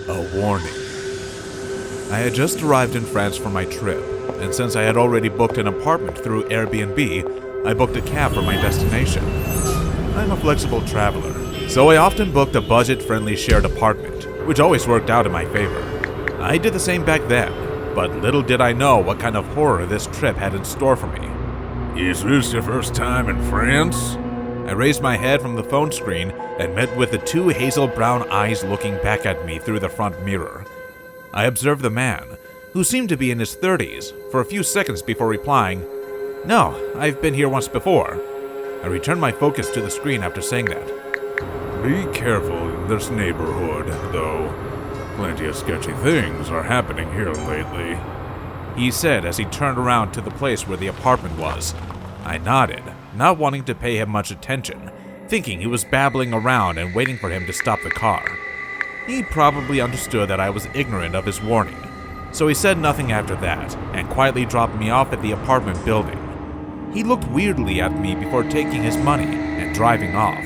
A warning. I had just arrived in France for my trip, and since I had already booked an apartment through Airbnb, I booked a cab for my destination. I'm a flexible traveler, so I often booked a budget-friendly shared apartment, which always worked out in my favor. I did the same back then, but little did I know what kind of horror this trip had in store for me. Is this your first time in France? I raised my head from the phone screen and met with the two hazel brown eyes looking back at me through the front mirror. I observed the man, who seemed to be in his 30s, for a few seconds before replying, "No, I've been here once before." I returned my focus to the screen after saying that. Be careful in this neighborhood, though. Plenty of sketchy things are happening here lately, he said as he turned around to the place where the apartment was. I nodded, not wanting to pay him much attention, thinking he was babbling around and waiting for him to stop the car. He probably understood that I was ignorant of his warning, so he said nothing after that and quietly dropped me off at the apartment building. He looked weirdly at me before taking his money and driving off,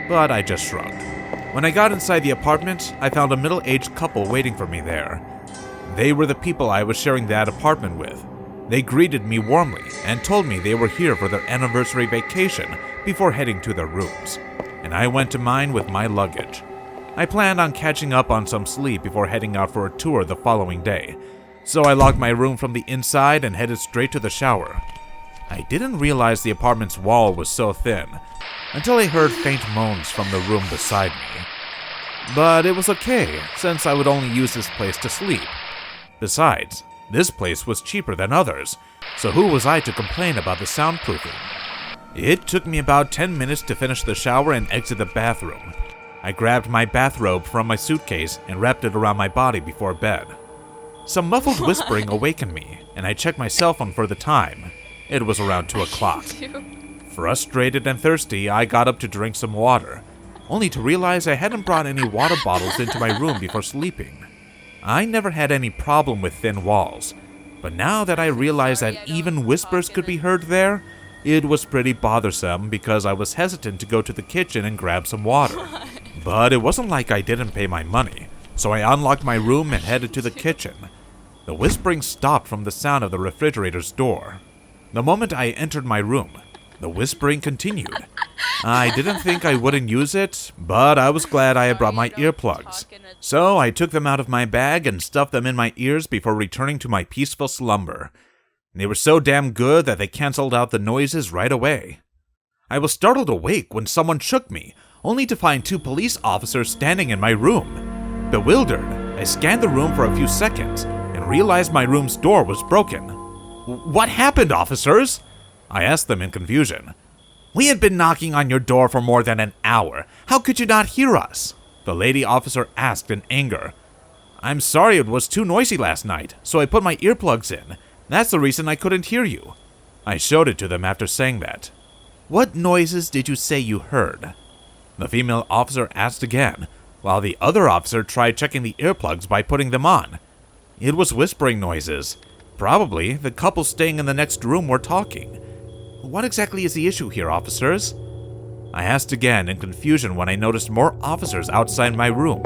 but I just shrugged. When I got inside the apartment, I found a middle-aged couple waiting for me there. They were the people I was sharing that apartment with. They greeted me warmly and told me they were here for their anniversary vacation before heading to their rooms, and I went to mine with my luggage. I planned on catching up on some sleep before heading out for a tour the following day, so I locked my room from the inside and headed straight to the shower. I didn't realize the apartment's wall was so thin until I heard faint moans from the room beside me. But it was okay, since I would only use this place to sleep. Besides, this place was cheaper than others, so who was I to complain about the soundproofing? It took me about 10 minutes to finish the shower and exit the bathroom. I grabbed my bathrobe from my suitcase and wrapped it around my body before bed. Some muffled whispering awakened me, and I checked my cell phone for the time. It was around 2 o'clock. Frustrated and thirsty, I got up to drink some water, only to realize I hadn't brought any water bottles into my room before sleeping. I never had any problem with thin walls, but now that I realized that even whispers could be heard there, it was pretty bothersome because I was hesitant to go to the kitchen and grab some water. But it wasn't like I didn't pay my money, so I unlocked my room and headed to the kitchen. The whispering stopped from the sound of the refrigerator's door. The moment I entered my room, the whispering continued. I didn't think I wouldn't use it, but I was glad I had brought my earplugs. So I took them out of my bag and stuffed them in my ears before returning to my peaceful slumber. They were so damn good that they canceled out the noises right away. I was startled awake when someone shook me, only to find 2 police officers standing in my room. Bewildered, I scanned the room for a few seconds and realized my room's door was broken. "What happened, officers?" I asked them in confusion. "We had been knocking on your door for more than an hour. How could you not hear us?" the lady officer asked in anger. "I'm sorry, it was too noisy last night, so I put my earplugs in. That's the reason I couldn't hear you." I showed it to them after saying that. "What noises did you say you heard?" the female officer asked again, while the other officer tried checking the earplugs by putting them on. It was whispering noises. Probably the couple staying in the next room were talking. "What exactly is the issue here, officers?" I asked again in confusion when I noticed more officers outside my room.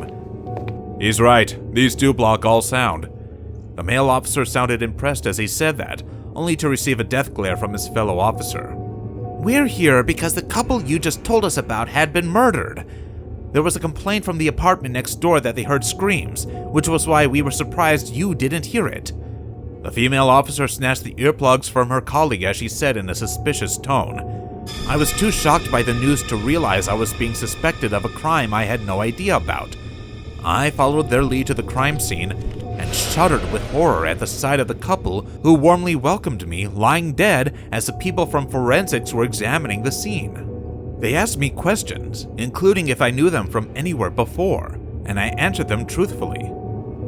"He's right, these 2 block all sound." The male officer sounded impressed as he said that, only to receive a death glare from his fellow officer. "We're here because the couple you just told us about had been murdered. There was a complaint from the apartment next door that they heard screams, which was why we were surprised you didn't hear it." The female officer snatched the earplugs from her colleague as she said in a suspicious tone. I was too shocked by the news to realize I was being suspected of a crime I had no idea about. I followed their lead to the crime scene and shuddered with horror at the sight of the couple who warmly welcomed me lying dead as the people from forensics were examining the scene. They asked me questions, including if I knew them from anywhere before, and I answered them truthfully.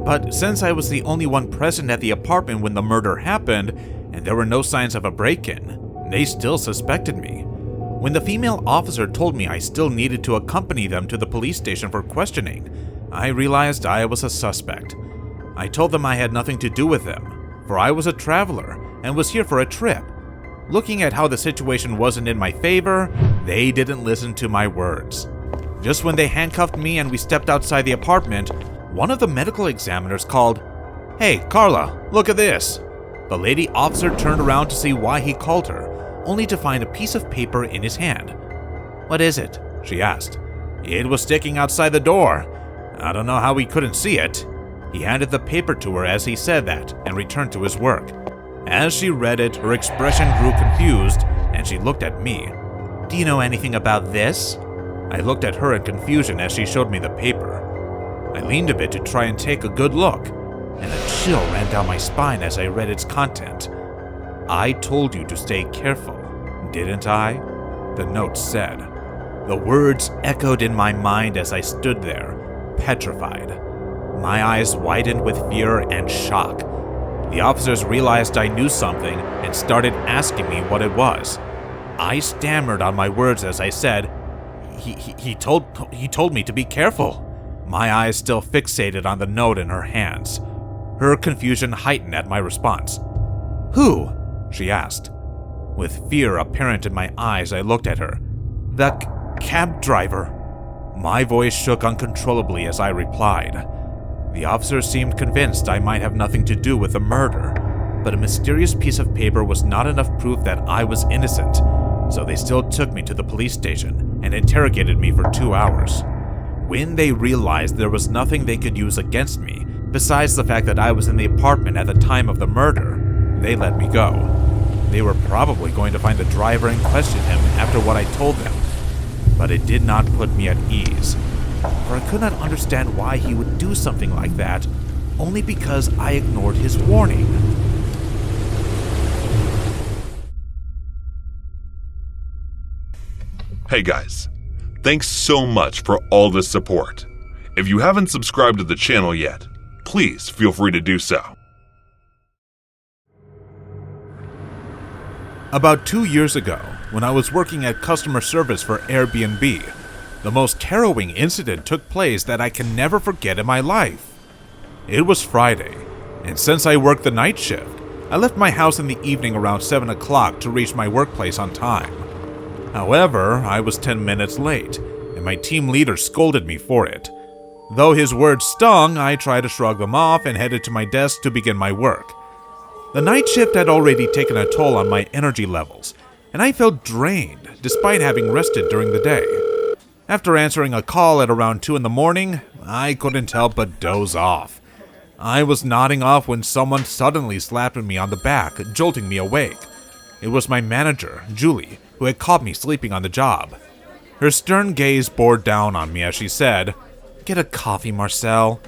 But since I was the only one present at the apartment when the murder happened, and there were no signs of a break-in, they still suspected me. When the female officer told me I still needed to accompany them to the police station for questioning, I realized I was a suspect. I told them I had nothing to do with them, for I was a traveler and was here for a trip. Looking at how the situation wasn't in my favor, they didn't listen to my words. Just when they handcuffed me and we stepped outside the apartment, one of the medical examiners called, "Hey, Carla, look at this." The lady officer turned around to see why he called her, only to find a piece of paper in his hand. "What is it?" she asked. "It was sticking outside the door. I don't know how we couldn't see it." He handed the paper to her as he said that and returned to his work. As she read it, her expression grew confused and she looked at me. "Do you know anything about this?" I looked at her in confusion as she showed me the paper. I leaned a bit to try and take a good look, and a chill ran down my spine as I read its content. "I told you to stay careful, didn't I?" the note said. The words echoed in my mind as I stood there, petrified. My eyes widened with fear and shock. The officers realized I knew something and started asking me what it was. I stammered on my words as I said, He told me to be careful." My eyes still fixated on the note in her hands. Her confusion heightened at my response. "Who?" she asked. With fear apparent in my eyes, I looked at her. "The cab driver." My voice shook uncontrollably as I replied. The officer seemed convinced I might have nothing to do with the murder, but a mysterious piece of paper was not enough proof that I was innocent, so they still took me to the police station and interrogated me for 2 hours. When they realized there was nothing they could use against me, besides the fact that I was in the apartment at the time of the murder, they let me go. They were probably going to find the driver and question him after what I told them, but it did not put me at ease, for I could not understand why he would do something like that, only because I ignored his warning. Hey guys, thanks so much for all the support. If you haven't subscribed to the channel yet, please feel free to do so. About 2 years ago, when I was working at customer service for Airbnb, the most harrowing incident took place that I can never forget in my life. It was Friday, and since I worked the night shift, I left my house in the evening around 7 o'clock to reach my workplace on time. However, I was 10 minutes late, and my team leader scolded me for it. Though his words stung, I tried to shrug them off and headed to my desk to begin my work. The night shift had already taken a toll on my energy levels, and I felt drained despite having rested during the day. After answering a call at around 2 in the morning, I couldn't help but doze off. I was nodding off when someone suddenly slapped me on the back, jolting me awake. It was my manager, Julie, who had caught me sleeping on the job. Her stern gaze bore down on me as she said, "Get a coffee, Marcel,"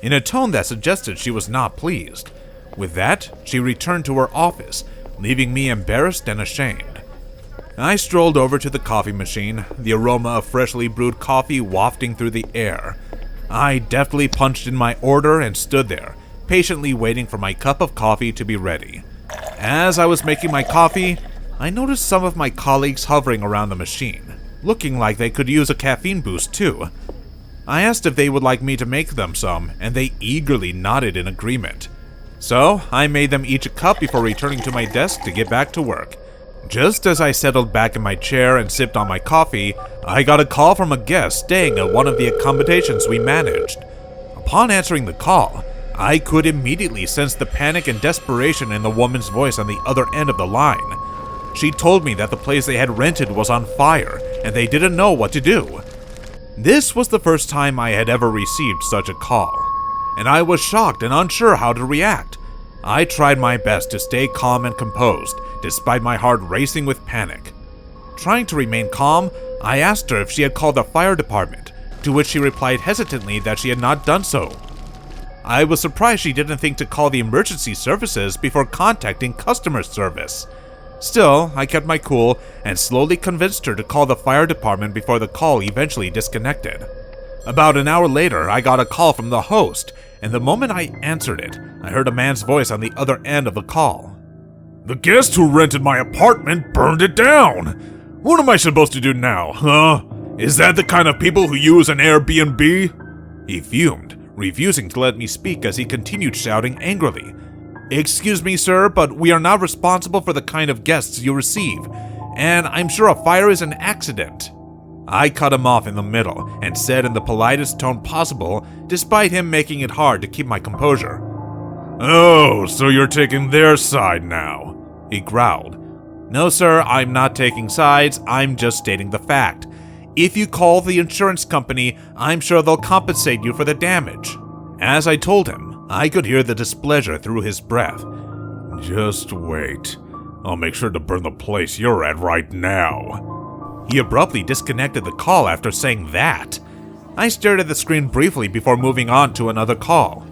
in a tone that suggested she was not pleased. With that, she returned to her office, leaving me embarrassed and ashamed. I strolled over to the coffee machine, the aroma of freshly brewed coffee wafting through the air. I deftly punched in my order and stood there, patiently waiting for my cup of coffee to be ready. As I was making my coffee, I noticed some of my colleagues hovering around the machine, looking like they could use a caffeine boost too. I asked if they would like me to make them some, and they eagerly nodded in agreement. So, I made them each a cup before returning to my desk to get back to work. Just as I settled back in my chair and sipped on my coffee, I got a call from a guest staying at one of the accommodations we managed. Upon answering the call, I could immediately sense the panic and desperation in the woman's voice on the other end of the line. She told me that the place they had rented was on fire, and they didn't know what to do. This was the first time I had ever received such a call, and I was shocked and unsure how to react. I tried my best to stay calm and composed, despite my heart racing with panic. Trying to remain calm, I asked her if she had called the fire department, to which she replied hesitantly that she had not done so. I was surprised she didn't think to call the emergency services before contacting customer service. Still, I kept my cool and slowly convinced her to call the fire department before the call eventually disconnected. About an hour later, I got a call from the host, and the moment I answered it, I heard a man's voice on the other end of the call. "The guest who rented my apartment burned it down! What am I supposed to do now, huh? Is that the kind of people who use an Airbnb?" He fumed, refusing to let me speak as he continued shouting angrily. "Excuse me, sir, but we are not responsible for the kind of guests you receive, and I'm sure a fire is an accident." I cut him off in the middle and said in the politest tone possible, despite him making it hard to keep my composure. "Oh, so you're taking their side now," he growled. "No, sir, I'm not taking sides, I'm just stating the fact. If you call the insurance company, I'm sure they'll compensate you for the damage." As I told him, I could hear the displeasure through his breath. "Just wait. I'll make sure to burn the place you're at right now." He abruptly disconnected the call after saying that. I stared at the screen briefly before moving on to another call.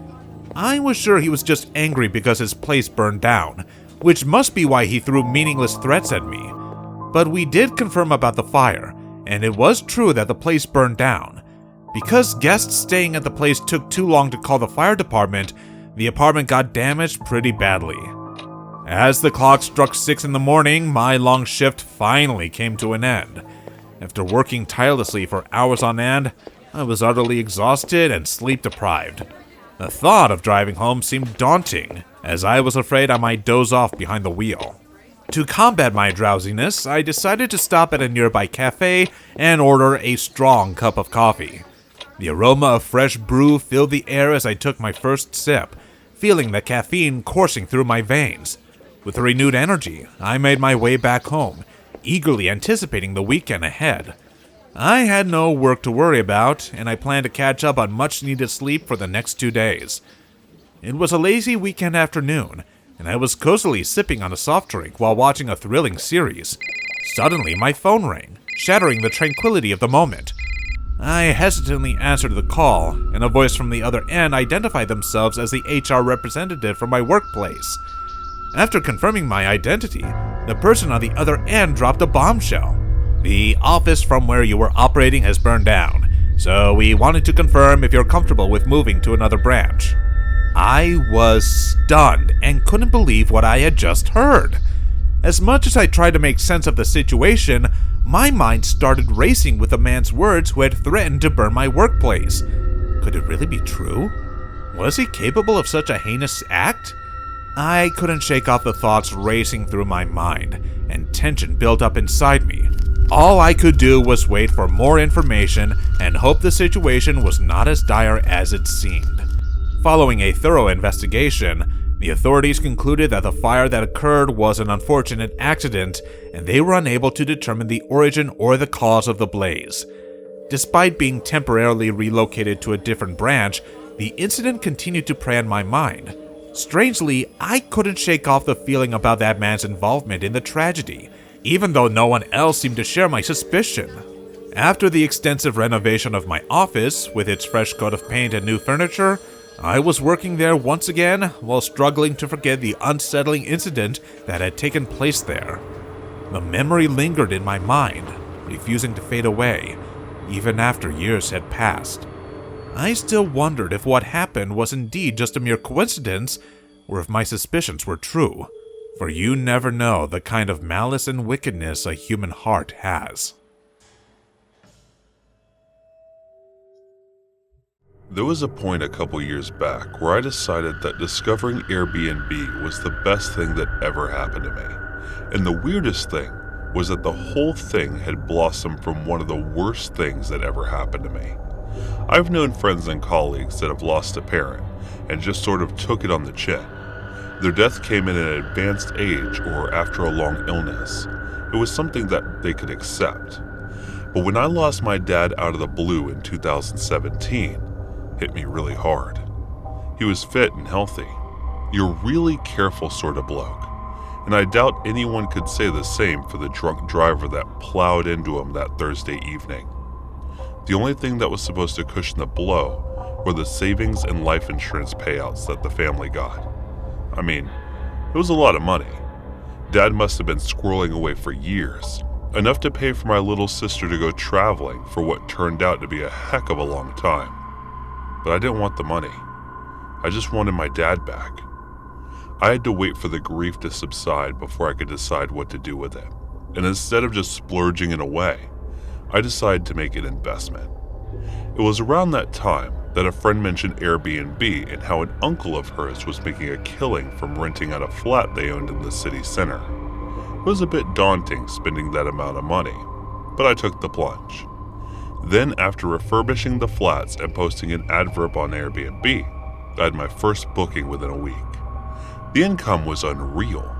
I was sure he was just angry because his place burned down, which must be why he threw meaningless threats at me. But we did confirm about the fire, and it was true that the place burned down. Because guests staying at the place took too long to call the fire department, the apartment got damaged pretty badly. As the clock struck 6 in the morning, my long shift finally came to an end. After working tirelessly for hours on end, I was utterly exhausted and sleep-deprived. The thought of driving home seemed daunting, as I was afraid I might doze off behind the wheel. To combat my drowsiness, I decided to stop at a nearby cafe and order a strong cup of coffee. The aroma of fresh brew filled the air as I took my first sip, feeling the caffeine coursing through my veins. With renewed energy, I made my way back home, eagerly anticipating the weekend ahead. I had no work to worry about, and I planned to catch up on much-needed sleep for the next 2 days. It was a lazy weekend afternoon, and I was cozily sipping on a soft drink while watching a thrilling series. Suddenly, my phone rang, shattering the tranquility of the moment. I hesitantly answered the call, and a voice from the other end identified themselves as the HR representative from my workplace. After confirming my identity, the person on the other end dropped a bombshell. "The office from where you were operating has burned down, so we wanted to confirm if you're comfortable with moving to another branch." I was stunned and couldn't believe what I had just heard. As much as I tried to make sense of the situation, my mind started racing with the man's words who had threatened to burn my workplace. Could it really be true? Was he capable of such a heinous act? I couldn't shake off the thoughts racing through my mind, and tension built up inside me. All I could do was wait for more information and hope the situation was not as dire as it seemed. Following a thorough investigation, the authorities concluded that the fire that occurred was an unfortunate accident, and they were unable to determine the origin or the cause of the blaze. Despite being temporarily relocated to a different branch, the incident continued to prey on my mind. Strangely, I couldn't shake off the feeling about that man's involvement in the tragedy, even though no one else seemed to share my suspicion. After the extensive renovation of my office, with its fresh coat of paint and new furniture, I was working there once again while struggling to forget the unsettling incident that had taken place there. The memory lingered in my mind, refusing to fade away, even after years had passed. I still wondered if what happened was indeed just a mere coincidence, or if my suspicions were true, for you never know the kind of malice and wickedness a human heart has. There was a point a couple years back where I decided that discovering Airbnb was the best thing that ever happened to me. And the weirdest thing was that the whole thing had blossomed from one of the worst things that ever happened to me. I've known friends and colleagues that have lost a parent and just sort of took it on the chin. Their death came in an advanced age or after a long illness. It was something that they could accept. But when I lost my dad out of the blue in 2017, it hit me really hard. He was fit and healthy. You're a really careful sort of bloke. And I doubt anyone could say the same for the drunk driver that plowed into him that Thursday evening. The only thing that was supposed to cushion the blow were the savings and life insurance payouts that the family got. I mean, it was a lot of money. Dad must have been squirreling away for years, enough to pay for my little sister to go traveling for what turned out to be a heck of a long time. But I didn't want the money. I just wanted my dad back. I had to wait for the grief to subside before I could decide what to do with it. And instead of just splurging it away, I decided to make an investment. It was around that time that a friend mentioned Airbnb and how an uncle of hers was making a killing from renting out a flat they owned in the city center. It was a bit daunting spending that amount of money, but I took the plunge. Then, after refurbishing the flats and posting an advert on Airbnb, I had my first booking within a week. The income was unreal.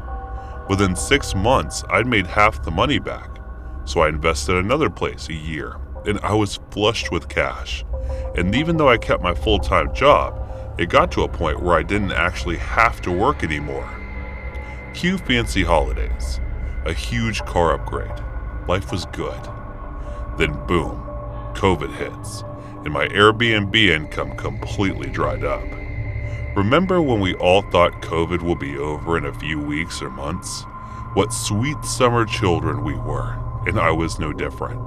Within 6 months, I'd made half the money back, so I invested in another place a year, and I was flushed with cash. And even though I kept my full-time job, it got to a point where I didn't actually have to work anymore. Cue fancy holidays, a huge car upgrade. Life was good. Then boom, COVID hits, and my Airbnb income completely dried up. Remember when we all thought COVID would be over in a few weeks or months? What sweet summer children we were, and I was no different.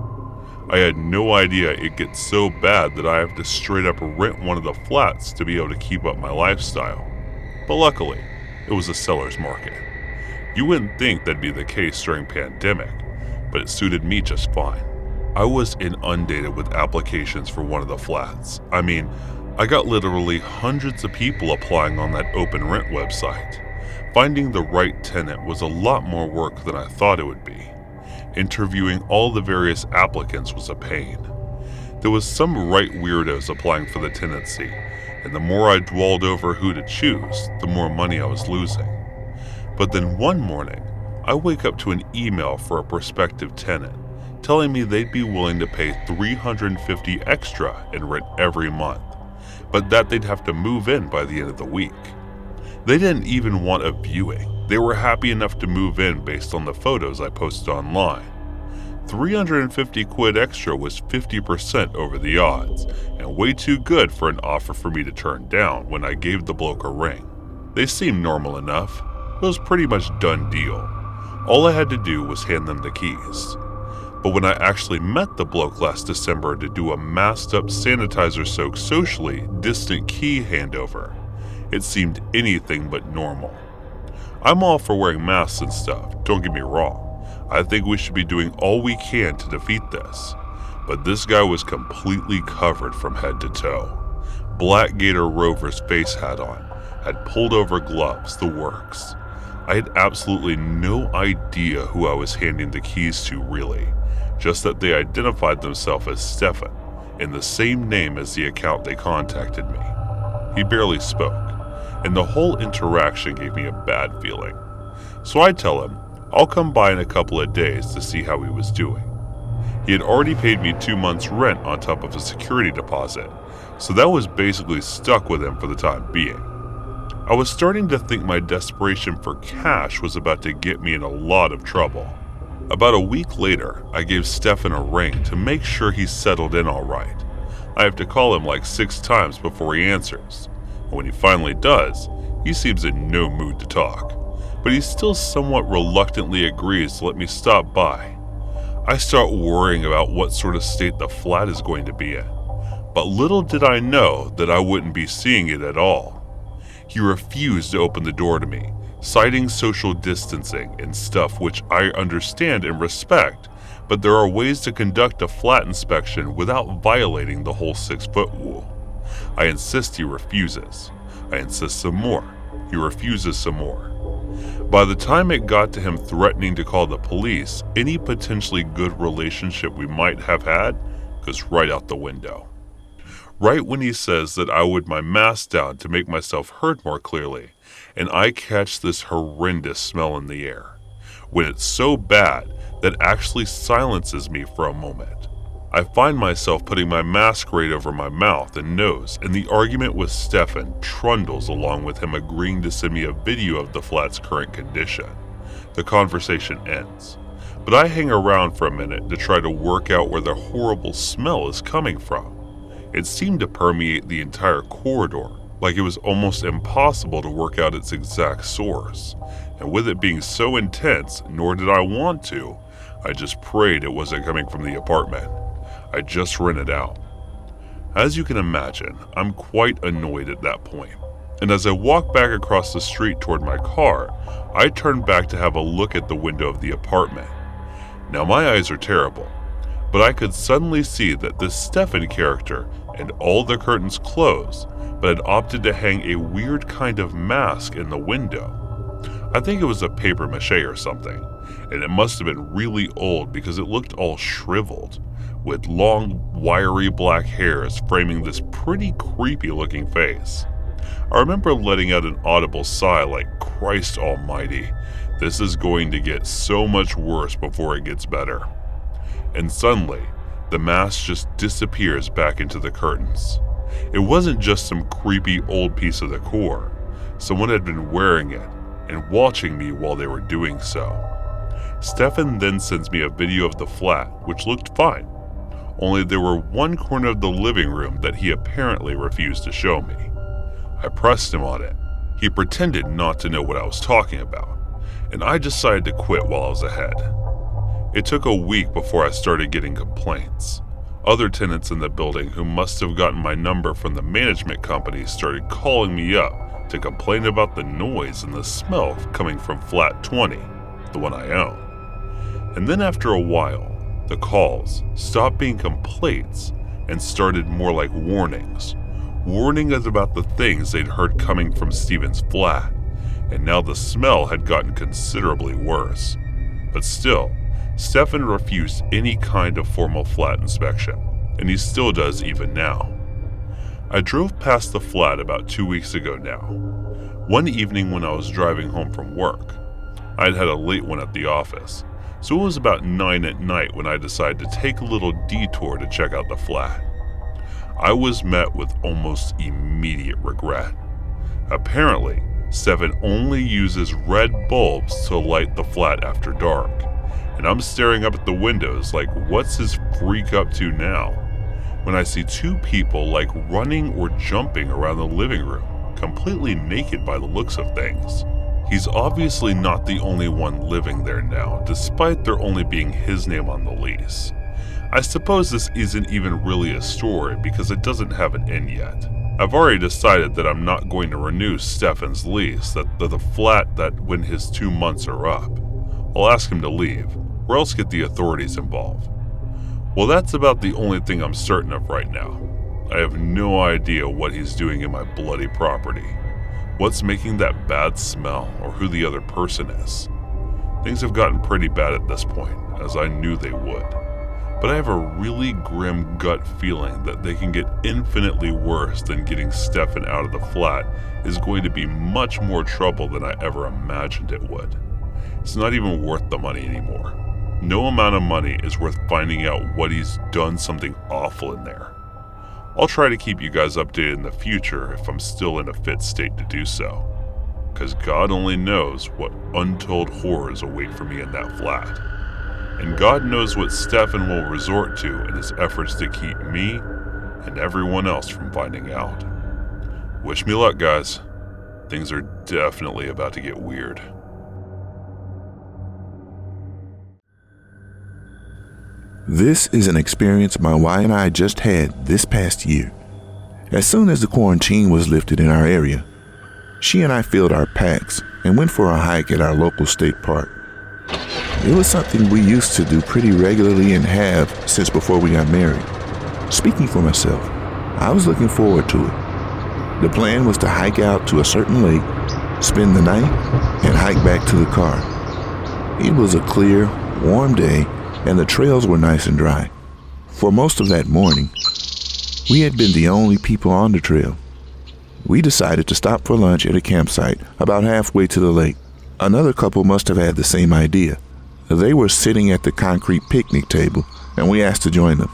I had no idea it gets so bad that I have to straight up rent one of the flats to be able to keep up my lifestyle. But luckily, it was a seller's market. You wouldn't think that'd be the case during pandemic, but it suited me just fine. I was inundated with applications for one of the flats. I mean, I got literally hundreds of people applying on that open rent website. Finding the right tenant was a lot more work than I thought it would be. Interviewing all the various applicants was a pain. There was some right weirdos applying for the tenancy, and the more I dwelled over who to choose, the more money I was losing. But then one morning, I wake up to an email for a prospective tenant telling me they'd be willing to pay $350 extra in rent every month, but that they'd have to move in by the end of the week. They didn't even want a viewing. They were happy enough to move in based on the photos I posted online. 350 quid extra was 50% over the odds, and way too good for an offer for me to turn down when I gave the bloke a ring. They seemed normal enough. It was pretty much done deal. All I had to do was hand them the keys. But when I actually met the bloke last December to do a masked up sanitizer-soaked socially distant key handover, it seemed anything but normal. I'm all for wearing masks and stuff, don't get me wrong. I think we should be doing all we can to defeat this. But this guy was completely covered from head to toe. Black Gator Rover's face hat on, had pulled over gloves, the works. I had absolutely no idea who I was handing the keys to really, just that they identified themselves as Stefan, in the same name as the account they contacted me. He barely spoke, and the whole interaction gave me a bad feeling. So I tell him I'll come by in a couple of days to see how he was doing. He had already paid me 2 months' rent on top of a security deposit, so that was basically stuck with him for the time being. I was starting to think my desperation for cash was about to get me in a lot of trouble. About a week later, I gave Stefan a ring to make sure he's settled in all right. I have to call him like 6 times before he answers. And when he finally does, he seems in no mood to talk, but he still somewhat reluctantly agrees to let me stop by. I start worrying about what sort of state the flat is going to be in, but little did I know that I wouldn't be seeing it at all. He refused to open the door to me, citing social distancing and stuff which I understand and respect, but there are ways to conduct a flat inspection without violating the whole 6-foot rule. I insist he refuses. I insist some more. He refuses some more. By the time it got to him threatening to call the police, any potentially good relationship we might have had goes right out the window. Right when he says that I would my mask down to make myself heard more clearly, and I catch this horrendous smell in the air, when it's so bad that it actually silences me for a moment. I find myself putting my mask right over my mouth and nose, and the argument with Stefan trundles along with him agreeing to send me a video of the flat's current condition. The conversation ends, but I hang around for a minute to try to work out where the horrible smell is coming from. It seemed to permeate the entire corridor, like it was almost impossible to work out its exact source. And with it being so intense, nor did I want to, I just prayed it wasn't coming from the apartment. I just rented out. As you can imagine, I'm quite annoyed at that point. And as I walk back across the street toward my car, I turn back to have a look at the window of the apartment. Now my eyes are terrible, but I could suddenly see that this Stefan character and all the curtains closed, but had opted to hang a weird kind of mask in the window. I think it was a paper mache or something, and it must have been really old because it looked all shriveled, with long, wiry black hairs framing this pretty creepy looking face. I remember letting out an audible sigh like, Christ almighty, this is going to get so much worse before it gets better. And suddenly, the mask just disappears back into the curtains. It wasn't just some creepy old piece of decor. Someone had been wearing it and watching me while they were doing so. Stefan then sends me a video of the flat, which looked fine, only there were one corner of the living room that he apparently refused to show me. I pressed him on it. He pretended not to know what I was talking about, and I decided to quit while I was ahead. It took a week before I started getting complaints. Other tenants in the building who must have gotten my number from the management company started calling me up to complain about the noise and the smell coming from flat 20, the one I own. And then after a while, the calls stopped being complaints and started more like warnings. Warning us about the things they'd heard coming from Steven's flat, and now the smell had gotten considerably worse. But still, Stefan refused any kind of formal flat inspection, and he still does even now. I drove past the flat about 2 weeks ago now. One evening when I was driving home from work, I'd had a late one at the office, so it was about 9 at night when I decided to take a little detour to check out the flat. I was met with almost immediate regret. Apparently, Stefan only uses red bulbs to light the flat after dark, and I'm staring up at the windows like, what's his freak up to now? When I see two people like running or jumping around the living room, completely naked by the looks of things. He's obviously not the only one living there now, despite there only being his name on the lease. I suppose this isn't even really a story because it doesn't have an end yet. I've already decided that I'm not going to renew Stefan's lease, that the flat that when his 2 months are up. I'll ask him to leave, or else get the authorities involved. Well, that's about the only thing I'm certain of right now. I have no idea what he's doing in my bloody property, what's making that bad smell, or who the other person is. Things have gotten pretty bad at this point, as I knew they would. But I have a really grim gut feeling that they can get infinitely worse than getting Stefan out of the flat is going to be much more trouble than I ever imagined it would. It's not even worth the money anymore. No amount of money is worth finding out what he's done something awful in there. I'll try to keep you guys updated in the future if I'm still in a fit state to do so, because God only knows what untold horrors await for me in that flat. And God knows what Stefan will resort to in his efforts to keep me and everyone else from finding out. Wish me luck, guys. Things are definitely about to get weird. This is an experience my wife and I just had this past year. As soon as the quarantine was lifted in our area, she and I filled our packs and went for a hike at our local state park. It was something we used to do pretty regularly and have since before we got married. Speaking for myself, I was looking forward to it. The plan was to hike out to a certain lake, spend the night, and hike back to the car. It was a clear, warm day, and the trails were nice and dry. For most of that morning, we had been the only people on the trail. We decided to stop for lunch at a campsite about halfway to the lake. Another couple must have had the same idea. They were sitting at the concrete picnic table, and we asked to join them.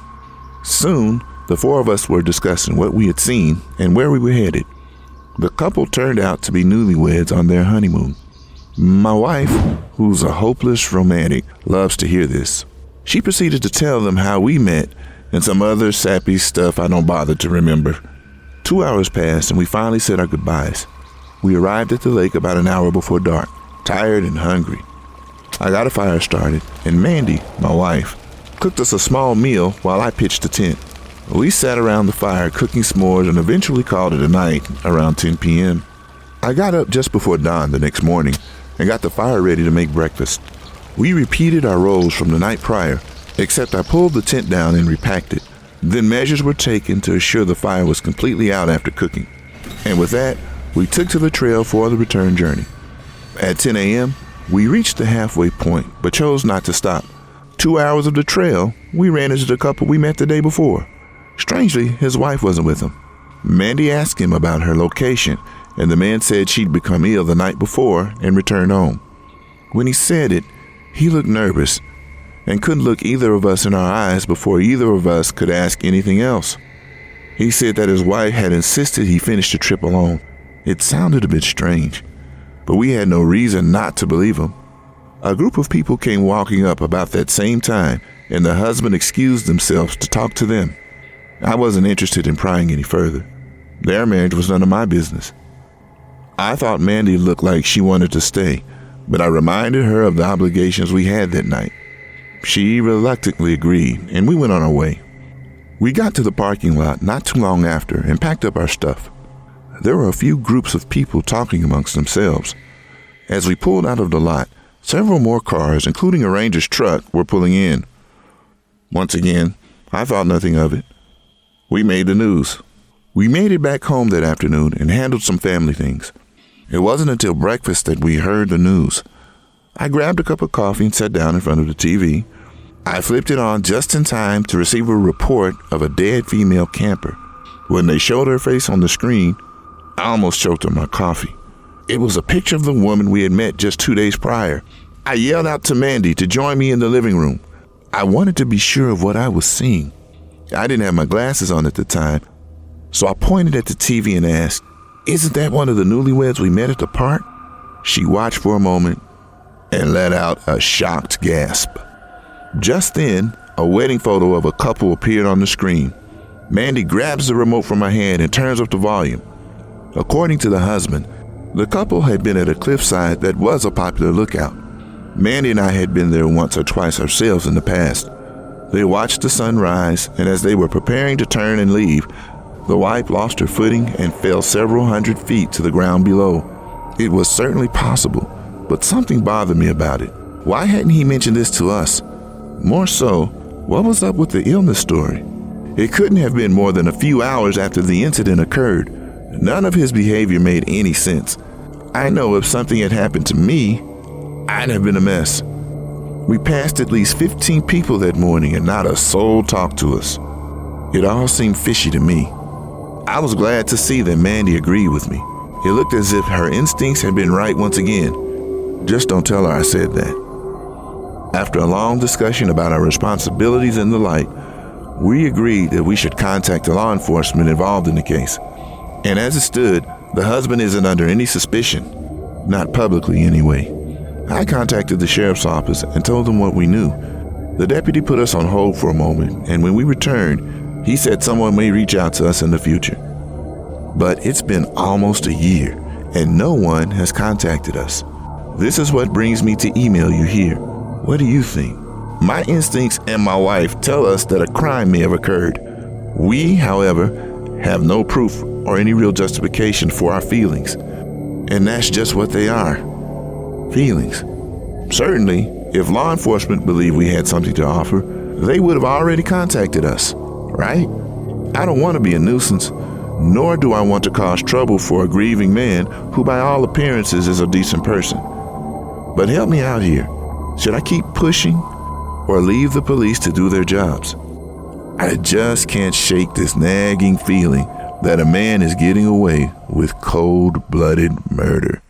Soon, the four of us were discussing what we had seen and where we were headed. The couple turned out to be newlyweds on their honeymoon. My wife, who's a hopeless romantic, loves to hear this. She proceeded to tell them how we met and some other sappy stuff I don't bother to remember. 2 hours passed and we finally said our goodbyes. We arrived at the lake about an hour before dark, tired and hungry. I got a fire started, and Mandy, my wife, cooked us a small meal while I pitched a tent. We sat around the fire cooking s'mores and eventually called it a night around 10 p.m. I got up just before dawn the next morning and got the fire ready to make breakfast. We repeated our roles from the night prior, except I pulled the tent down and repacked it. Then measures were taken to assure the fire was completely out after cooking. And with that, we took to the trail for the return journey. At 10 a.m., we reached the halfway point, but chose not to stop. 2 hours of the trail, we ran into the couple we met the day before. Strangely, his wife wasn't with him. Mandy asked him about her location, and the man said she'd become ill the night before and returned home. When he said it, he looked nervous and couldn't look either of us in our eyes before either of us could ask anything else. He said that his wife had insisted he finish the trip alone. It sounded a bit strange, but we had no reason not to believe him. A group of people came walking up about that same time, and the husband excused themselves to talk to them. I wasn't interested in prying any further. Their marriage was none of my business. I thought Mandy looked like she wanted to stay, but I reminded her of the obligations we had that night. She reluctantly agreed, and we went on our way. We got to the parking lot not too long after and packed up our stuff. There were a few groups of people talking amongst themselves. As we pulled out of the lot, several more cars, including a ranger's truck, were pulling in. Once again, I thought nothing of it. We made the news. We made it back home that afternoon and handled some family things. It wasn't until breakfast that we heard the news. I grabbed a cup of coffee and sat down in front of the TV. I flipped it on just in time to receive a report of a dead female camper. When they showed her face on the screen, I almost choked on my coffee. It was a picture of the woman we had met just 2 days prior. I yelled out to Mandy to join me in the living room. I wanted to be sure of what I was seeing. I didn't have my glasses on at the time, so I pointed at the TV and asked, "Isn't that one of the newlyweds we met at the park?" She watched for a moment and let out a shocked gasp. Just then, a wedding photo of a couple appeared on the screen. Mandy grabs the remote from my hand and turns up the volume. According to the husband, the couple had been at a cliffside that was a popular lookout. Mandy and I had been there once or twice ourselves in the past. They watched the sun rise, and as they were preparing to turn and leave, the wife lost her footing and fell several hundred feet to the ground below. It was certainly possible, but something bothered me about it. Why hadn't he mentioned this to us? More so, what was up with the illness story? It couldn't have been more than a few hours after the incident occurred. None of his behavior made any sense. I know if something had happened to me, I'd have been a mess. We passed at least 15 people that morning and not a soul talked to us. It all seemed fishy to me. I was glad to see that Mandy agreed with me. It looked as if her instincts had been right once again. Just don't tell her I said that. After a long discussion about our responsibilities and the like, we agreed that we should contact the law enforcement involved in the case. And as it stood, the husband isn't under any suspicion. Not publicly, anyway. I contacted the sheriff's office and told them what we knew. The deputy put us on hold for a moment, and when we returned, he said someone may reach out to us in the future. But it's been almost a year, and no one has contacted us. This is what brings me to email you here. What do you think? My instincts and my wife tell us that a crime may have occurred. We, however, have no proof or any real justification for our feelings. And that's just what they are. Feelings. Certainly, if law enforcement believed we had something to offer, they would have already contacted us, right? I don't want to be a nuisance, nor do I want to cause trouble for a grieving man who by all appearances is a decent person. But help me out here. Should I keep pushing or leave the police to do their jobs? I just can't shake this nagging feeling that a man is getting away with cold-blooded murder.